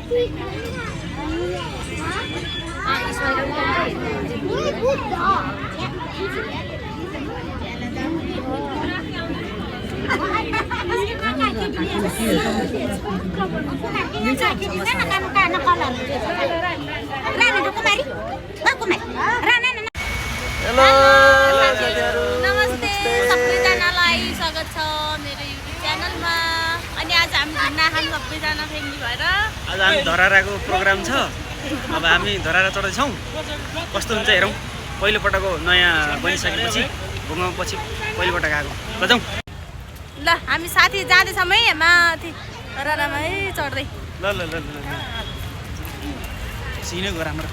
नमस्ते सबैजनालाई स्वागत छ मेरो युट्युब च्यानलमा। अनि आज हामी घुम्न खान सबैजना फ्यामिली भएर आज हामी धराराको प्रोग्राम छ। अब हामी धरारा चढ्दैछौँ, कस्तो हुन्छ हेरौँ। पहिलोपटक नयाँ बनिसकेपछि घुम्न पछि पहिलोपटक आएको ल जाउँ। ल हामी साथी जाँदैछौँ है माथि धरारामा है चढ्दै। ल ल ल ल सिनै गयो राम्रो।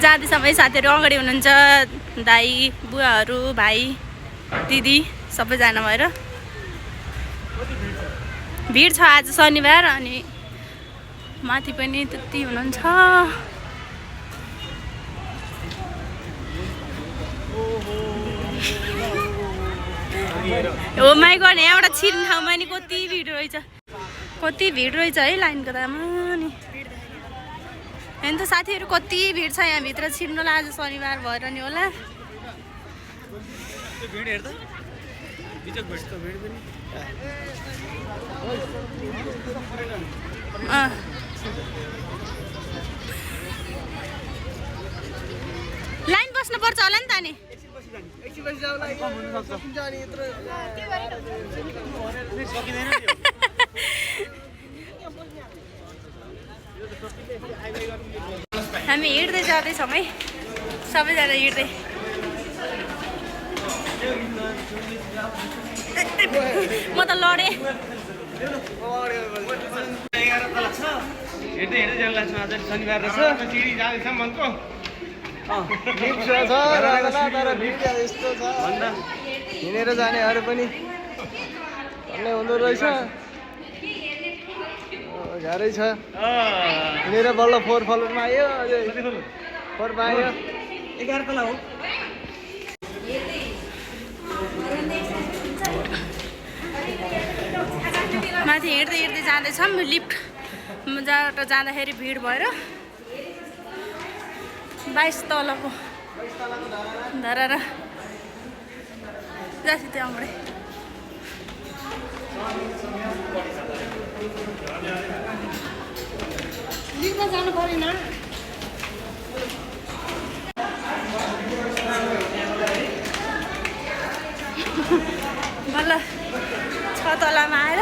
जाँदैछौँ है साथीहरू अगाडि हुनुहुन्छ, दाई बुवाहरू भाइ दिदी सबैजना भएर। भिड छ आज शनिबार अनि माथि पनि त्यति हुनुहुन्छ। हो माइ गड, यहाँबाट छिर्ने ठाउँमा नि कति भिड रहेछ, है लाइनको दामा नि। होइन त साथीहरू कति भिड छ यहाँभित्र, छिर्नुलाई आज शनिबार भएर नि होला। लाइन बस्नुपर्छ होला नि त नि। हामी हिँड्दै जाँदैछौँ है सबैजना हिँड्दै। म त लडेँ। हिँड्दै जानु लाग्छ। आज शनिबार रहेछ। हिँडेर जानेहरू पनि भन्ने हुँदो रहेछ। गाह्रै छ हिँडेर बल्ल फोर फ्लोरमा आयो, फोरमा आयो 11 तला हो। माथि हिँड्दै जाँदैछौँ। लिफ्ट जाँदाखेरि भिड भएर 22 तलको धरारा जाति त्यहाँबाट लिफ्टमा जानु परेन। बल्ल 6 तलामा आएर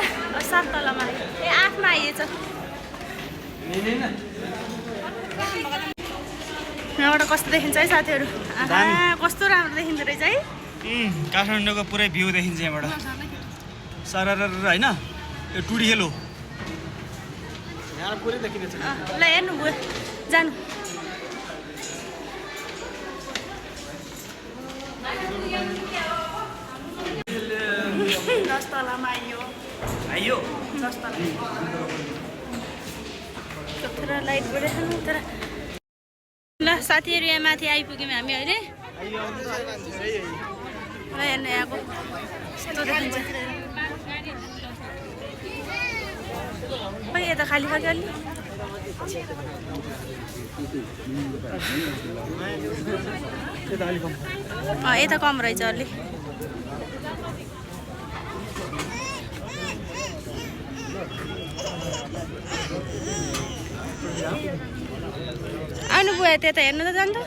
7 तलामा आयो। 8 मा आइएछ। यहाँबाट कस्तो देखिन्छ है साथीहरू? कस्तो राम्रो देखिँदो रहेछ है। काठमाडौँको पुरै भ्यू देखिन्छ यहाँबाट। सरर होइन, यो टुडी हेलो यहाँ पुरै देखिन्छ। ल हेर्नु गयो जानु। दस तलामा आइयो। 10 तला थोरै लाइट बढेको तर। ल साथीहरू यहाँ माथि आइपुग्यौँ हामी अहिले। ल हेर्नु यहाँको यस्तो देखिन्छ। खै यता खाली खाली अलि यता कम रहेछ अलि। आउनु बुवा त्यता हेर्नु त जान्छ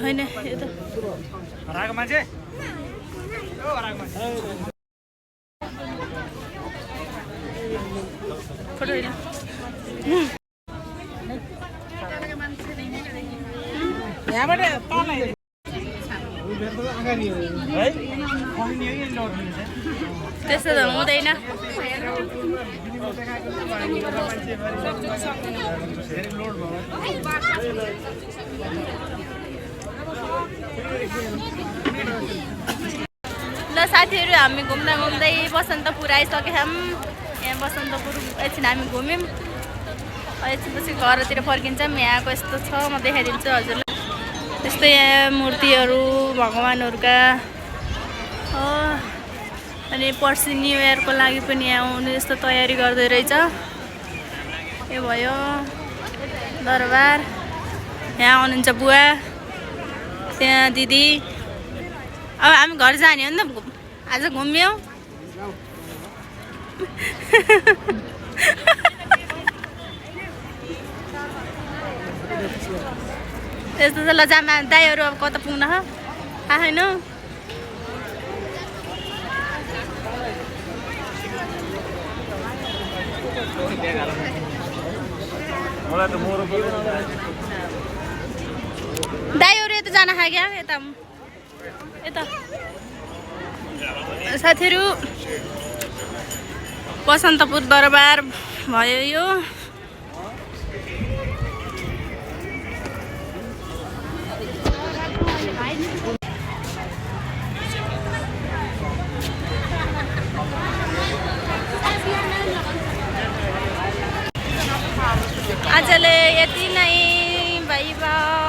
होइन यता मान्छे फोटो होइन। यहाँबाट त्यस्तो त हुँदैन। ल साथीहरू हामी घुम्दा घुम्दै बसन्तपुर आइसकेका छौँ। यहाँ बसन्तपुर एकछिन हामी घुम्यौँ। एकछिनपछि घरतिर फर्किन्छौँ। यहाँको यस्तो छ, म देखाइदिन्छु हजुरलाई। त्यस्तै यहाँ मूर्तिहरू भगवान्हरूका हो। अनि पर्सि न्यु इयरको लागि पनि यहाँ आउनु यस्तो तयारी गर्दै रहेछ। यो भयो दरबार। यहाँ आउनुहुन्छ बुवा, त्यहाँ दिदी। अब हामी घर जाने हो नि त, आज घुम्यौँ। यस्तो त लजामा दाईहरू अब कता पुग्न थाहा छैन। दाईहरू यता जान खाग्या यता यता साथीहरू। बसन्तपुर दरबार भयो यो। आजले यति नै, बाइ बाइ।